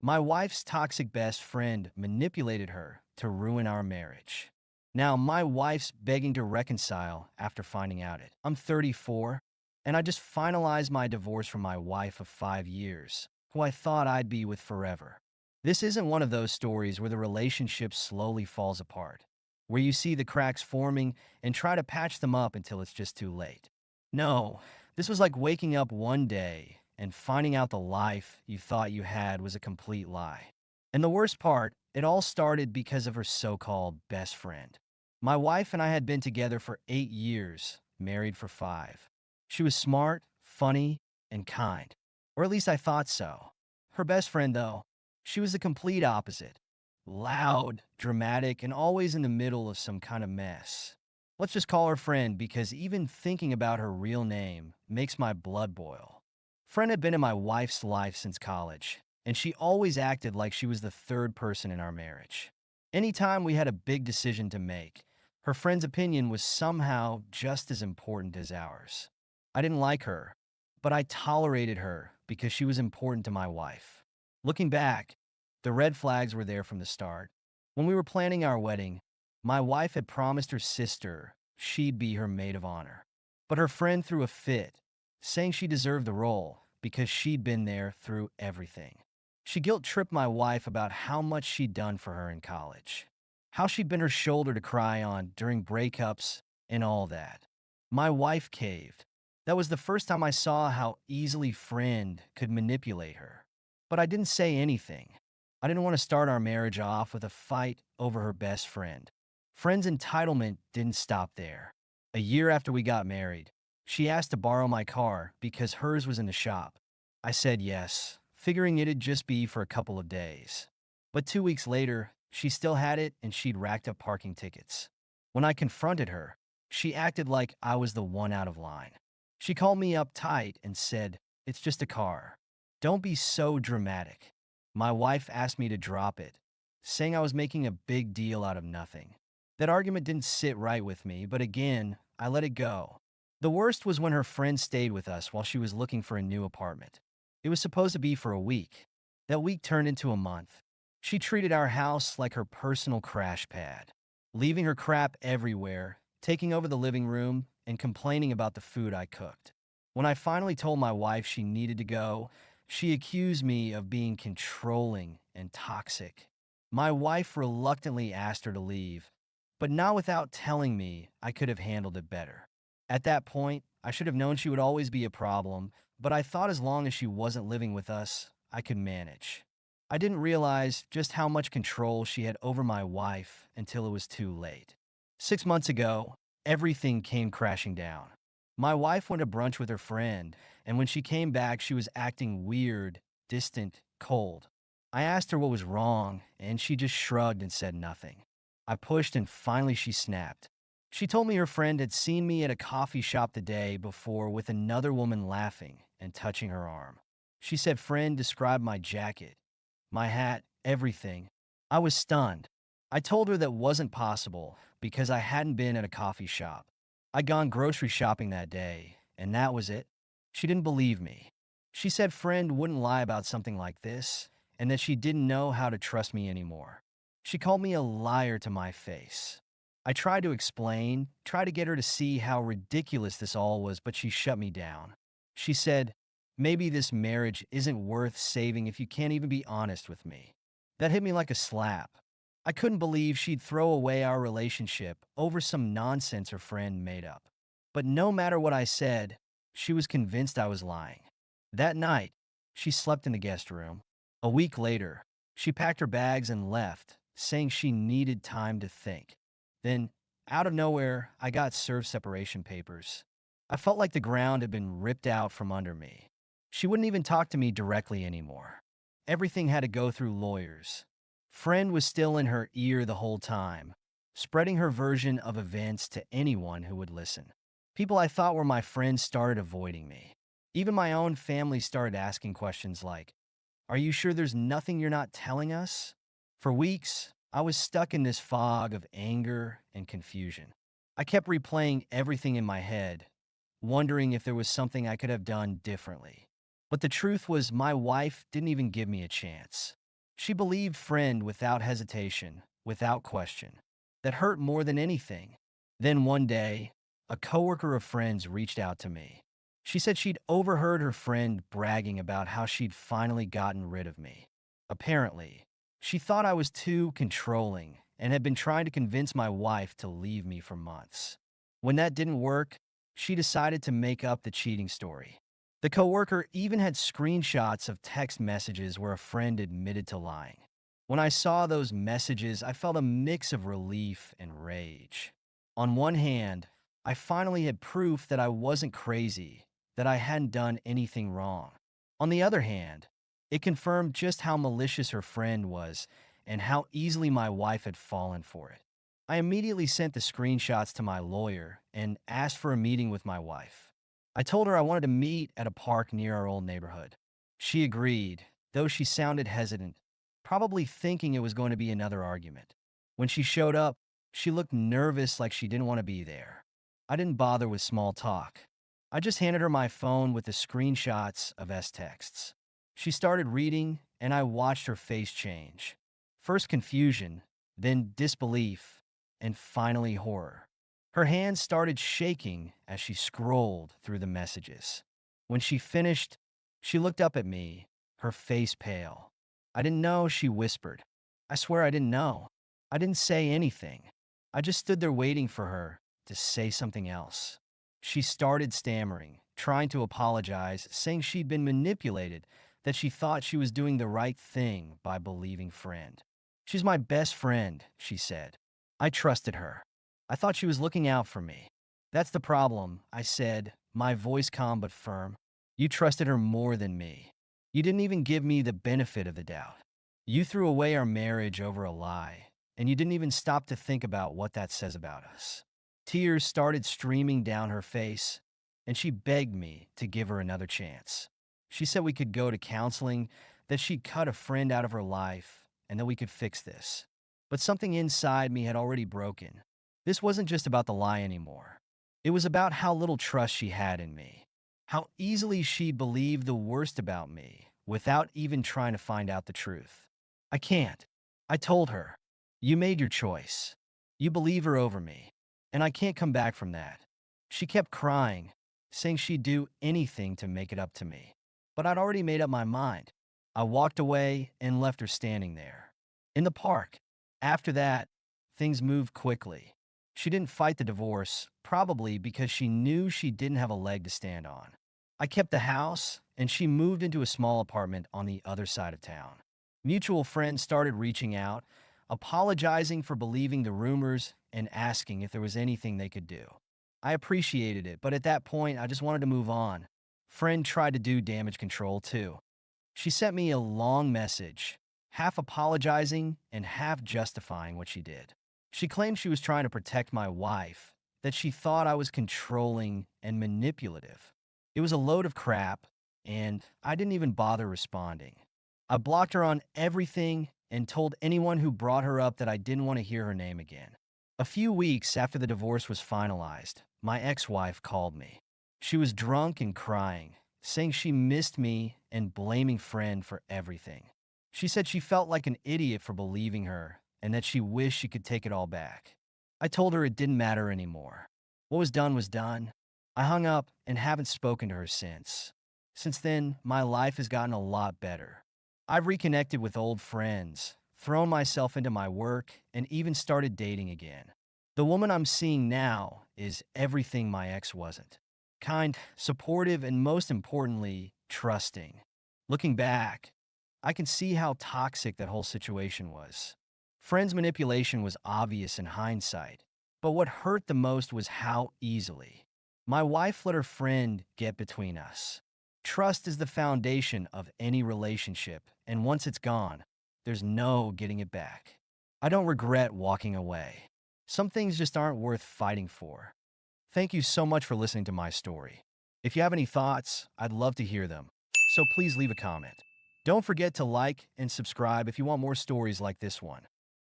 My wife's toxic best friend manipulated her to ruin our marriage. Now, my wife's begging to reconcile after finding out it. I'm 34, and I just finalized my divorce from my wife of 5 years, who I thought I'd be with forever. This isn't one of those stories where the relationship slowly falls apart, where you see the cracks forming and try to patch them up until it's just too late. No, this was like waking up one day and finding out the life you thought you had was a complete lie. And the worst part, it all started because of her so-called best friend. My wife and I had been together for 8 years, married for 5. She was smart, funny, and kind. Or at least I thought so. Her best friend, though, she was the complete opposite. Loud, dramatic, and always in the middle of some kind of mess. Let's just call her Friend because even thinking about her real name makes my blood boil. Friend had been in my wife's life since college, and she always acted like she was the third person in our marriage. Anytime we had a big decision to make, her friend's opinion was somehow just as important as ours. I didn't like her, but I tolerated her because she was important to my wife. Looking back, the red flags were there from the start. When we were planning our wedding, my wife had promised her sister she'd be her maid of honor. But her friend threw a fit, saying she deserved the role because she'd been there through everything. She guilt-tripped my wife about how much she'd done for her in college, how she'd been her shoulder to cry on during breakups and all that. My wife caved. That was the first time I saw how easily Friend could manipulate her. But I didn't say anything. I didn't want to start our marriage off with a fight over her best friend. Friend's entitlement didn't stop there. A year after we got married, she asked to borrow my car because hers was in the shop. I said yes, figuring it'd just be for a couple of days. But 2 weeks later, she still had it and she'd racked up parking tickets. When I confronted her, she acted like I was the one out of line. She called me up tight and said, "It's just a car. Don't be so dramatic." My wife asked me to drop it, saying I was making a big deal out of nothing. That argument didn't sit right with me, but again, I let it go. The worst was when her friend stayed with us while she was looking for a new apartment. It was supposed to be for a week. That week turned into a month. She treated our house like her personal crash pad, leaving her crap everywhere, taking over the living room, and complaining about the food I cooked. When I finally told my wife she needed to go, she accused me of being controlling and toxic. My wife reluctantly asked her to leave, but not without telling me I could have handled it better. At that point, I should have known she would always be a problem, but I thought as long as she wasn't living with us, I could manage. I didn't realize just how much control she had over my wife until it was too late. 6 months ago, everything came crashing down. My wife went to brunch with her friend, and when she came back, she was acting weird, distant, cold. I asked her what was wrong, and she just shrugged and said nothing. I pushed, and finally she snapped. She told me her friend had seen me at a coffee shop the day before with another woman laughing and touching her arm. She said friend described my jacket, my hat, everything. I was stunned. I told her that wasn't possible because I hadn't been at a coffee shop. I'd gone grocery shopping that day, and that was it. She didn't believe me. She said friend wouldn't lie about something like this, and that she didn't know how to trust me anymore. She called me a liar to my face. I tried to explain, tried to get her to see how ridiculous this all was, but she shut me down. She said, maybe this marriage isn't worth saving if you can't even be honest with me. That hit me like a slap. I couldn't believe she'd throw away our relationship over some nonsense her friend made up. But no matter what I said, she was convinced I was lying. That night, she slept in the guest room. A week later, she packed her bags and left, saying she needed time to think. Then, out of nowhere, I got served separation papers. I felt like the ground had been ripped out from under me. She wouldn't even talk to me directly anymore. Everything had to go through lawyers. Friend was still in her ear the whole time, spreading her version of events to anyone who would listen. People I thought were my friends started avoiding me. Even my own family started asking questions like, "Are you sure there's nothing you're not telling us?" For weeks, I was stuck in this fog of anger and confusion. I kept replaying everything in my head, wondering if there was something I could have done differently. But the truth was my wife didn't even give me a chance. She believed friend without hesitation, without question. That hurt more than anything. Then one day, a coworker of friends reached out to me. She said she'd overheard her friend bragging about how she'd finally gotten rid of me. Apparently, she thought I was too controlling and had been trying to convince my wife to leave me for months. When that didn't work, she decided to make up the cheating story. The coworker even had screenshots of text messages where a friend admitted to lying. When I saw those messages, I felt a mix of relief and rage. On one hand, I finally had proof that I wasn't crazy, that I hadn't done anything wrong. On the other hand, it confirmed just how malicious her friend was and how easily my wife had fallen for it. I immediately sent the screenshots to my lawyer and asked for a meeting with my wife. I told her I wanted to meet at a park near our old neighborhood. She agreed, though she sounded hesitant, probably thinking it was going to be another argument. When she showed up, she looked nervous like she didn't want to be there. I didn't bother with small talk. I just handed her my phone with the screenshots of texts. She started reading, and I watched her face change. First confusion, then disbelief, and finally horror. Her hands started shaking as she scrolled through the messages. When she finished, she looked up at me, her face pale. I didn't know, she whispered. I swear I didn't know. I didn't say anything. I just stood there waiting for her to say something else. She started stammering, trying to apologize, saying she'd been manipulated, that she thought she was doing the right thing by believing friend. She's my best friend, she said. I trusted her. I thought she was looking out for me. That's the problem, I said, my voice calm but firm. You trusted her more than me. You didn't even give me the benefit of the doubt. You threw away our marriage over a lie, and you didn't even stop to think about what that says about us. Tears started streaming down her face, and she begged me to give her another chance. She said we could go to counseling, that she'd cut a friend out of her life, and that we could fix this. But something inside me had already broken. This wasn't just about the lie anymore. It was about how little trust she had in me, how easily she believed the worst about me without even trying to find out the truth. I can't. I told her. You made your choice. You believe her over me, and I can't come back from that. She kept crying, saying she'd do anything to make it up to me. But I'd already made up my mind. I walked away and left her standing there. In the park. After that, things moved quickly. She didn't fight the divorce, probably because she knew she didn't have a leg to stand on. I kept the house, and she moved into a small apartment on the other side of town. Mutual friends started reaching out, apologizing for believing the rumors and asking if there was anything they could do. I appreciated it, but at that point, I just wanted to move on. Friend tried to do damage control too. She sent me a long message, half apologizing and half justifying what she did. She claimed she was trying to protect my wife, that she thought I was controlling and manipulative. It was a load of crap, and I didn't even bother responding. I blocked her on everything and told anyone who brought her up that I didn't want to hear her name again. A few weeks after the divorce was finalized, my ex-wife called me. She was drunk and crying, saying she missed me and blaming friend for everything. She said she felt like an idiot for believing her and that she wished she could take it all back. I told her it didn't matter anymore. What was done was done. I hung up and haven't spoken to her since. Since then, my life has gotten a lot better. I've reconnected with old friends, thrown myself into my work, and even started dating again. The woman I'm seeing now is everything my ex wasn't. Kind, supportive, and most importantly, trusting. Looking back, I can see how toxic that whole situation was. Friends' manipulation was obvious in hindsight, but what hurt the most was how easily. My wife let her friend get between us. Trust is the foundation of any relationship, and once it's gone, there's no getting it back. I don't regret walking away. Some things just aren't worth fighting for. Thank you so much for listening to my story. If you have any thoughts, I'd love to hear them, so please leave a comment. Don't forget to like and subscribe if you want more stories like this one.